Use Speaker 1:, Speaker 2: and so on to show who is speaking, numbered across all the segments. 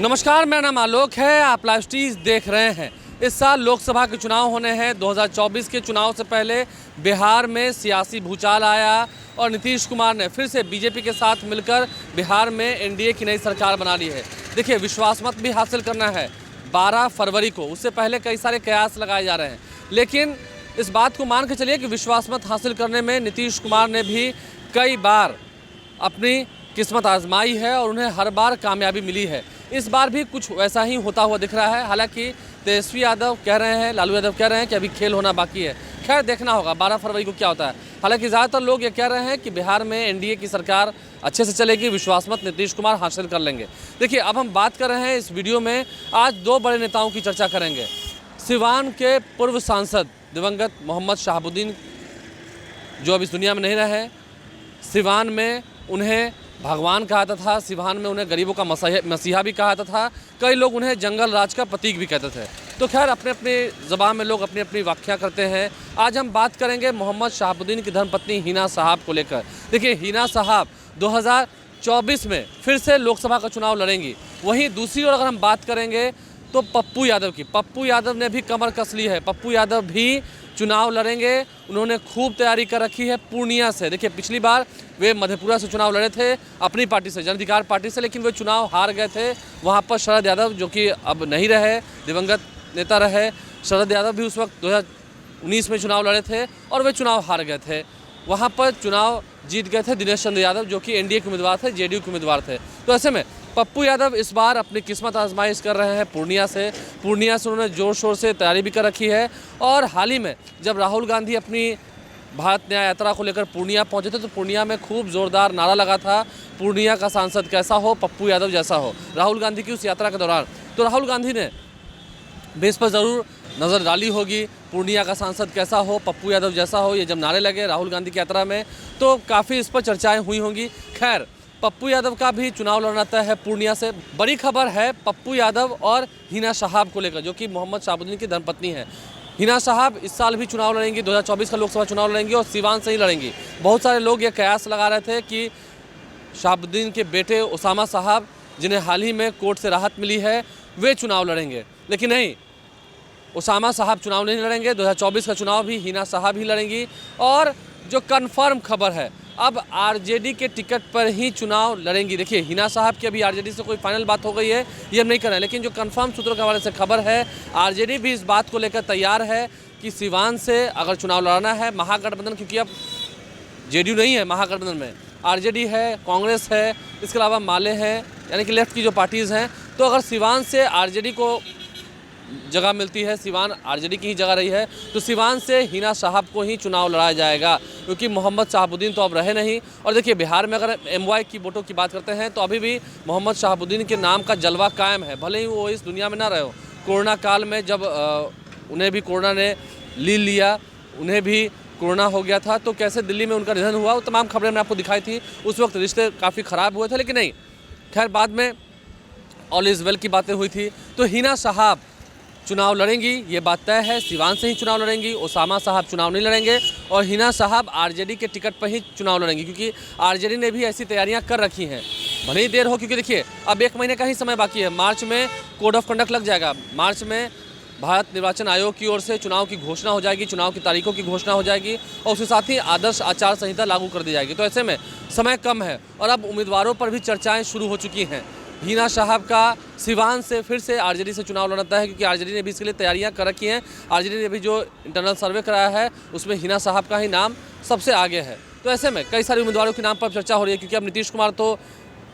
Speaker 1: नमस्कार, मेरा नाम आलोक है। आप लाइव स्ट्रीज देख रहे हैं। इस साल लोकसभा के चुनाव होने हैं। 2024 के चुनाव से पहले बिहार में सियासी भूचाल आया और नीतीश कुमार ने फिर से बीजेपी के साथ मिलकर बिहार में एनडीए की नई सरकार बना ली है। देखिए, विश्वास मत भी हासिल करना है 12 फरवरी को। उससे पहले कई सारे कयास लगाए जा रहे हैं, लेकिन इस बात को मान के चलिए कि विश्वास मत हासिल करने में नीतीश कुमार ने भी कई बार अपनी किस्मत आजमाई है और उन्हें हर बार कामयाबी मिली है। इस बार भी कुछ वैसा ही होता हुआ दिख रहा है। हालांकि तेजस्वी यादव कह रहे हैं, लालू यादव कह रहे हैं कि अभी खेल होना बाकी है। खैर, देखना होगा 12 फरवरी को क्या होता है। हालांकि ज़्यादातर लोग ये कह रहे हैं कि बिहार में एनडीए की सरकार अच्छे से चलेगी, विश्वास मत नीतीश कुमार हासिल कर लेंगे। देखिए, अब हम बात कर रहे हैं इस वीडियो में, आज दो बड़े नेताओं की चर्चा करेंगे। सिवान के पूर्व सांसद दिवंगत मोहम्मद शहाबुद्दीन, जो अब इस दुनिया में नहीं रहे। सिवान में उन्हें भगवान कहा जाता था, सिवान में उन्हें गरीबों का मसीहा भी कहा जाता था। कई लोग उन्हें जंगल राज का प्रतीक भी कहते थे। तो खैर, अपने अपने ज़बान में लोग अपनी अपनी व्याख्या करते हैं। आज हम बात करेंगे मोहम्मद शहाबुद्दीन की धर्मपत्नी हिना साहब को लेकर। देखिए, हिना साहब 2024 में फिर से लोकसभा का चुनाव लड़ेंगी। वहीं दूसरी ओर अगर हम बात करेंगे तो पप्पू यादव की, पप्पू यादव ने भी कमर कस ली है। पप्पू यादव भी चुनाव लड़ेंगे। उन्होंने खूब तैयारी कर रखी है पूर्णिया से। देखिए, पिछली बार वे मधेपुरा से चुनाव लड़े थे अपनी पार्टी से, जन अधिकार पार्टी से, लेकिन वे चुनाव हार गए थे। वहाँ पर शरद यादव, जो कि अब नहीं रहे, दिवंगत नेता रहे, शरद यादव भी उस वक्त 2019 में चुनाव लड़े थे और वे चुनाव हार गए थे। वहाँ पर चुनाव जीत गए थे दिनेश चंद्र यादव, जो कि एनडीए के उम्मीदवार थे, जेडीयू के उम्मीदवार थे। तो ऐसे में पप्पू यादव इस बार अपनी किस्मत आजमाइश कर रहे हैं पूर्णिया से। पूर्णिया से उन्होंने जोर शोर से तैयारी भी कर रखी है। और हाल ही में जब राहुल गांधी अपनी भारत न्याय यात्रा को लेकर पूर्णिया पहुंचे थे, तो पूर्णिया में खूब जोरदार नारा लगा था, पूर्णिया का सांसद कैसा हो, पप्पू यादव जैसा हो, राहुल गांधी की उस यात्रा के दौरान। तो राहुल गांधी ने भी इस पर ज़रूर नज़र डाली होगी, पूर्णिया का सांसद कैसा हो, पप्पू यादव जैसा हो। ये जब नारे लगे राहुल गांधी की यात्रा में, तो काफ़ी इस पर चर्चाएँ हुई होंगी। खैर, पप्पू यादव का भी चुनाव लड़ना तय है पूर्णिया से। बड़ी खबर है पप्पू यादव और हिना साहब को लेकर, जो कि मोहम्मद शहाबुद्दीन की धर्मपत्नी है। हिना साहब इस साल भी चुनाव लड़ेंगी, 2024 का लोकसभा चुनाव लड़ेंगी और सिवान से ही लड़ेंगी। बहुत सारे लोग ये कयास लगा रहे थे कि शहाबुद्दीन के बेटे उसामा साहब, जिन्हें हाल ही में कोर्ट से राहत मिली है, वे चुनाव लड़ेंगे। लेकिन नहीं, उसामा साहब चुनाव नहीं लड़ेंगे। 2024 का चुनाव भी हिना साहब ही लड़ेंगी। और जो कन्फर्म खबर है, अब आरजेडी के टिकट पर ही चुनाव लड़ेंगी। देखिए, हिना साहब की अभी आरजेडी से कोई फाइनल बात हो गई है, ये हम नहीं कर रहे हैं, लेकिन जो कंफर्म सूत्रों के हवाले से खबर है, आरजेडी भी इस बात को लेकर तैयार है कि सिवान से अगर चुनाव लड़ना है, महागठबंधन, क्योंकि अब जेडीयू नहीं है महागठबंधन में, आरजेडी है, कांग्रेस है, इसके अलावा माले हैं, यानी कि लेफ्ट की जो पार्टीज़ हैं। तो अगर सिवान से आरजेडी को जगह मिलती है, सिवान आरजेडी की ही जगह रही है, तो सिवान से हिना साहब को ही चुनाव लड़ाया जाएगा, क्योंकि मोहम्मद शहाबुद्दीन तो अब रहे नहीं। और देखिए, बिहार में अगर एमवाई की वोटों की बात करते हैं, तो अभी भी मोहम्मद शहाबुद्दीन के नाम का जलवा कायम है, भले ही वो इस दुनिया में ना रहे हो। कोरोना काल में जब उन्हें भी कोरोना ने ले लिया, उन्हें भी कोरोना हो गया था, तो कैसे दिल्ली में उनका निधन हुआ, वो तमाम खबरें मैंने आपको दिखाई थी। उस वक्त रिश्ते काफ़ी ख़राब हुए थे, लेकिन नहीं, खैर बाद में ऑल इज़ वेल की बातें हुई थी। तो हिना साहब चुनाव लड़ेंगी, ये बात तय है। सिवान से ही चुनाव लड़ेंगी। उसामा साहब चुनाव नहीं लड़ेंगे और हिना साहब आरजेडी के टिकट पर ही चुनाव लड़ेंगी, क्योंकि आरजेडी ने भी ऐसी तैयारियां कर रखी हैं। भले ही देर हो, क्योंकि देखिए, अब 1 महीने का ही समय बाकी है। मार्च में कोड ऑफ कंडक्ट लग जाएगा। मार्च में भारत निर्वाचन आयोग की ओर से चुनाव की घोषणा हो जाएगी, चुनाव की तारीखों की घोषणा हो जाएगी और उसके साथ ही आदर्श आचार संहिता लागू कर दी जाएगी। तो ऐसे में समय कम है और अब उम्मीदवारों पर भी चर्चाएँ शुरू हो चुकी हैं। हिना साहब का सिवान से फिर से आरजेडी से चुनाव लड़ता है, क्योंकि आरजेडी ने भी इसके लिए तैयारियां कर रखी हैं। आरजेडी ने भी जो इंटरनल सर्वे कराया है, उसमें हिना साहब का ही नाम सबसे आगे है। तो ऐसे में कई सारे उम्मीदवारों के नाम पर चर्चा हो रही है, क्योंकि अब नीतीश कुमार तो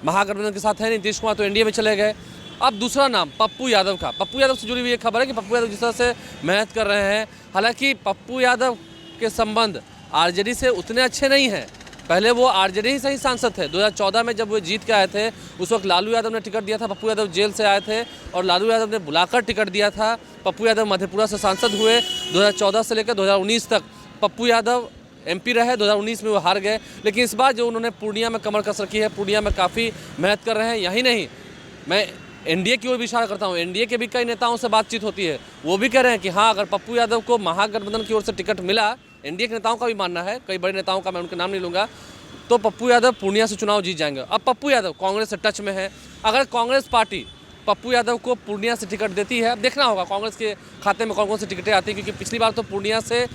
Speaker 1: महागठबंधन के साथ है, नीतीश कुमार तो एनडीए में चले गए। अब दूसरा नाम पप्पू यादव का। पप्पू यादव से जुड़ी हुई एक खबर है कि पप्पू यादव जिस तरह से मेहनत कर रहे हैं, हालांकि पप्पू यादव के संबंध आरजेडी से उतने अच्छे नहीं हैं। पहले वो आरजेडी ही सही सांसद थे। 2014 में जब वो जीत के आए थे, उस वक्त लालू यादव ने टिकट दिया था, पप्पू यादव जेल से आए थे और लालू यादव ने बुलाकर टिकट दिया था। पप्पू यादव मधेपुरा से सांसद हुए। 2014 से लेकर 2019 तक पप्पू यादव एमपी रहे। 2019 में वो हार गए, लेकिन इस बार जो उन्होंने पूर्णिया में कमर कस रखी है, पूर्णिया में काफ़ी मेहनत कर रहे हैं। यही नहीं, मैं एनडीए की ओर भी इशारा करता हूँ। एनडीए के भी कई नेताओं से बातचीत होती है, वो भी कह रहे हैं कि हाँ, अगर पप्पू यादव को महागठबंधन की ओर से टिकट मिला, एनडीए के नेताओं का भी मानना है, कई बड़े नेताओं का, मैं उनके नाम नहीं लूँगा, तो पप्पू यादव पूर्णिया से चुनाव जीत जाएंगे। अब पप्पू यादव कांग्रेस से टच में है। अगर कांग्रेस पार्टी पप्पू यादव को पूर्णिया से टिकट देती है। अब देखना होगा कांग्रेस के खाते में कौन कौन सी टिकटें आती हैं, क्योंकि पिछली बार तो पूर्णिया से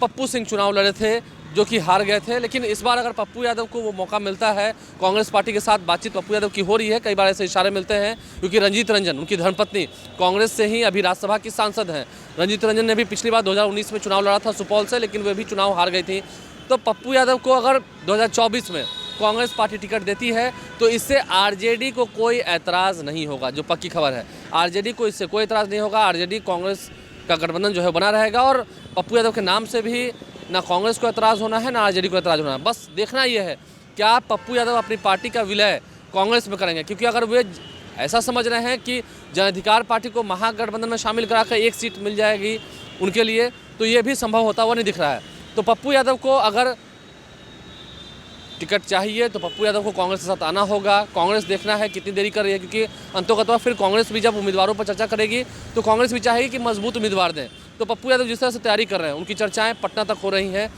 Speaker 1: पप्पू सिंह चुनाव लड़े थे जो कि हार गए थे। लेकिन इस बार अगर पप्पू यादव को वो मौका मिलता है, कांग्रेस पार्टी के साथ बातचीत पप्पू यादव की हो रही है, कई बार ऐसे इशारे मिलते हैं, क्योंकि रंजीत रंजन उनकी धर्मपत्नी कांग्रेस से ही अभी राज्यसभा की सांसद हैं। रंजीत रंजन ने भी पिछली बार 2019 में चुनाव लड़ा था सुपौल से, लेकिन वे भी चुनाव हार गई थी। तो पप्पू यादव को अगर 2024 में कांग्रेस पार्टी टिकट देती है तो इससे आरजेडी को कोई ऐतराज़ नहीं होगा, जो पक्की खबर है। आरजेडी को इससे कोई ऐतराज़ नहीं होगा। आरजेडी कांग्रेस का गठबंधन जो है बना रहेगा, और पप्पू यादव के नाम से भी ना कांग्रेस को ऐतराज़ होना है, ना आरजेडी को ऐतराज़ होना है। बस देखना ये है क्या पप्पू यादव अपनी पार्टी का विलय कांग्रेस में करेंगे, क्योंकि अगर वे ऐसा समझ रहे हैं कि जन अधिकार पार्टी को महागठबंधन में शामिल कराकर एक सीट मिल जाएगी उनके लिए, तो ये भी संभव होता हुआ नहीं दिख रहा है। तो पप्पू यादव को अगर टिकट चाहिए तो पप्पू यादव को कांग्रेस के साथ आना होगा। कांग्रेस देखना है कितनी देरी कर रही है, क्योंकि अंतोगत्वा फिर कांग्रेस भी जब उम्मीदवारों पर चर्चा करेगी तो कांग्रेस भी चाहेगी कि मजबूत उम्मीदवार दें। तो पप्पू यादव जिस तरह से तैयारी कर रहे हैं, उनकी चर्चाएं पटना तक हो रही हैं,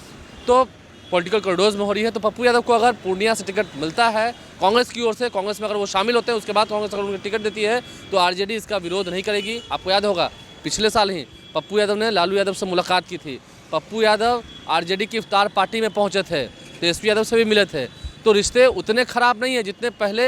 Speaker 1: तो पॉलिटिकल कॉरिडोर्स में हो रही है। तो पप्पू यादव को अगर पूर्णिया से टिकट मिलता है कांग्रेस की ओर से, कांग्रेस में अगर वो शामिल होते हैं, उसके बाद कांग्रेस अगर उन्हें टिकट देती है तो आरजेडी इसका विरोध नहीं करेगी। आपको याद होगा पिछले साल ही पप्पू यादव ने लालू यादव से मुलाकात की थी। पप्पू यादव आरजेडी की इफ्तार पार्टी में पहुंचे थे, तेजस्वी यादव से भी मिले थे। तो रिश्ते उतने खराब नहीं है जितने पहले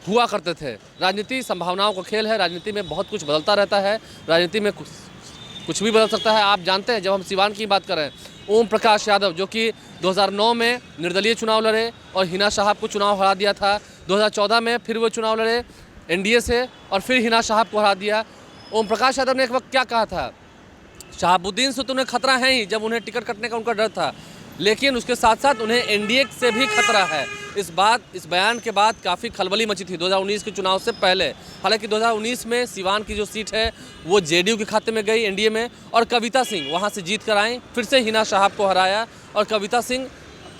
Speaker 1: हुआ करते थे। राजनीति संभावनाओं का खेल है, राजनीति में बहुत कुछ बदलता रहता है, राजनीति में कुछ भी बदल सकता है। आप जानते हैं, जब हम सिवान की बात करें, ओम प्रकाश यादव जो कि 2009 में निर्दलीय चुनाव लड़े और हिना साहब को चुनाव हरा दिया था। 2014 में फिर वो चुनाव लड़े एनडीए से और फिर हिना साहब को हरा दिया। ओम प्रकाश यादव ने एक वक्त क्या कहा था, शहाबुद्दीन से तो उन्हें खतरा है ही, जब उन्हें टिकट कटने का उनका डर था, लेकिन उसके साथ साथ उन्हें एनडीए से भी खतरा है। इस बयान के बाद काफ़ी खलबली मची थी 2019 के चुनाव से पहले। हालांकि 2019 में सिवान की जो सीट है वो जेडीयू के खाते में गई एनडीए में, और कविता सिंह वहां से जीत कर आई, फिर से हिना साहब को हराया, और कविता सिंह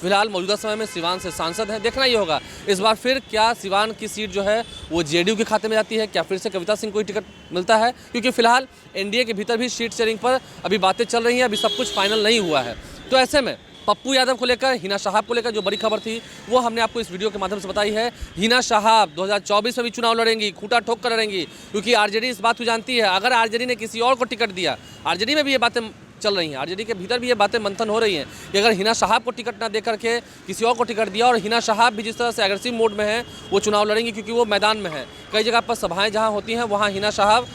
Speaker 1: फिलहाल मौजूदा समय में सिवान से सांसद हैं। देखना ये होगा इस बार फिर क्या सिवान की सीट जो है वो जेडीयू के खाते में जाती है, क्या फिर से कविता सिंह को ही टिकट मिलता है, क्योंकि फिलहाल एनडीए के भीतर भी सीट शेयरिंग पर अभी बातें चल रही हैं, अभी सब कुछ फाइनल नहीं हुआ है। तो ऐसे में पप्पू यादव को लेकर, हिना साहब को लेकर जो बड़ी खबर थी वो हमने आपको इस वीडियो के माध्यम से बताई है। हिना साहब 2024 में भी चुनाव लड़ेंगी, खूंटा ठोक कर लड़ेंगी, क्योंकि आरजेडी इस बात को जानती है, अगर आरजेडी ने किसी और को टिकट दिया, आरजेडी में भी ये बातें चल रही हैं, आरजेडी के भीतर भी ये बातें मंथन हो रही हैं कि अगर हिना साहब को टिकट ना दे करके किसी और को टिकट दिया, और हिना साहब भी जिस तरह से एग्रेसिव मोड में है, वो चुनाव लड़ेंगी, क्योंकि वो मैदान में है। कई जगह पर सभाएँ जहाँ होती हैं वहाँ हिना साहब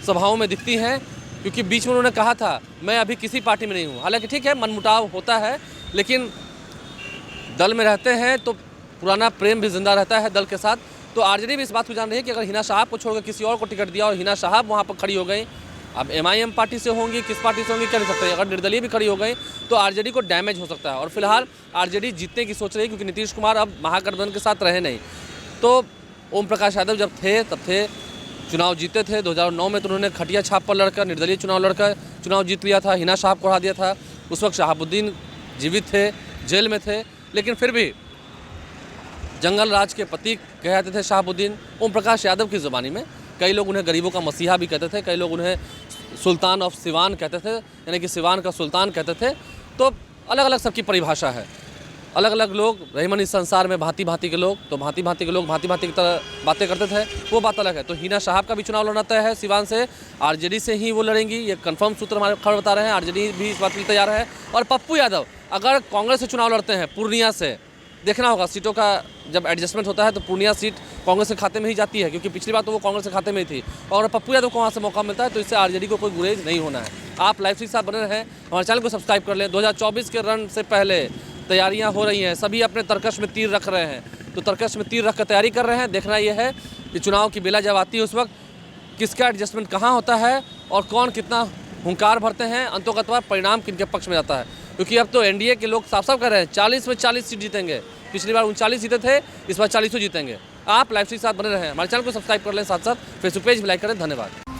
Speaker 1: सभाओं में दिखती हैं, क्योंकि बीच में उन्होंने कहा था मैं अभी किसी पार्टी में नहीं हूँ। हालांकि ठीक है, मनमुटाव होता है, लेकिन दल में रहते हैं तो पुराना प्रेम भी जिंदा रहता है दल के साथ। तो आरजेडी भी इस बात को जान रही है कि अगर हिना साहब को छोड़कर किसी और को टिकट दिया और हिना साहब वहाँ पर खड़ी हो गई, अब एमआईएम पार्टी से होंगी, किस पार्टी से होंगी कह नहीं सकते, अगर निर्दलीय भी खड़ी हो गई तो आरजेडी को डैमेज हो सकता है। और फिलहाल आरजेडी जीतने की सोच रही है, क्योंकि नीतीश कुमार अब महागठबंधन के साथ रहे नहीं। तो ओम प्रकाश यादव जब थे तब थे, चुनाव जीते थे 2009 में, तो उन्होंने खटिया छाप पर लड़कर, निर्दलीय चुनाव लड़कर चुनाव जीत लिया था, हिना साहब को हरा दिया था। उस वक्त शहाबुद्दीन जीवित थे, जेल में थे, लेकिन फिर भी जंगल राज के प्रतीक कहे जाते थे शहाबुद्दीन। ओम प्रकाश यादव की ज़बानी में कई लोग उन्हें गरीबों का मसीहा भी कहते थे, कई लोग उन्हें सुल्तान ऑफ सिवान कहते थे, यानी कि सिवान का सुल्तान कहते थे। तो अलग अलग सबकी परिभाषा है, अलग अलग लोग रहीमन इस संसार में भांति भांति के लोग, तो भांति भांति के लोग भांति भांति की तरह बातें करते थे, वो बात अलग है। तो हिना साहब का भी चुनाव लड़ना तय है सिवान से, आरजेडी से ही वो लड़ेंगी, ये कंफर्म सूत्र हमारे खबर बता रहे हैं। आरजेडी भी इस बात के लिए तैयार है। और पप्पू यादव अगर कांग्रेस से चुनाव लड़ते हैं पूर्णिया से, देखना होगा सीटों का जब एडजस्टमेंट होता है तो पूर्णिया सीट कांग्रेस के खाते में ही जाती है, क्योंकि पिछली बार तो वो कांग्रेस के खाते में ही थी। और पप्पू यादव को वहाँ से मौका मिलता है तो इससे आरजेडी को कोई गुरेज नहीं होना है। आप लाइव के साथ बने रहें, हमारे चैनल को सब्सक्राइब कर लें। 2024 के रन से पहले तैयारियां हो रही हैं, सभी अपने तरकश में तीर रख रहे हैं, तो तरकश में तीर रख कर तैयारी कर रहे हैं। देखना यह है कि चुनाव की बेला जब आती है उस वक्त किसका एडजस्टमेंट कहाँ होता है और कौन कितना हुंकार भरते हैं, अंतोगत्वा परिणाम किनके पक्ष में जाता है। क्योंकि अब तो एनडीए के लोग साफ साफ कह रहे हैं 40 में 40 सीट जीतेंगे। पिछली बार 39 जीते थे, इस बार 40 जीतेंगे। आप लाइव के साथ बने रहें, हमारे चैनल को सब्सक्राइब कर लें, साथ साथ फेसबुक पेज भी लाइक करें। धन्यवाद।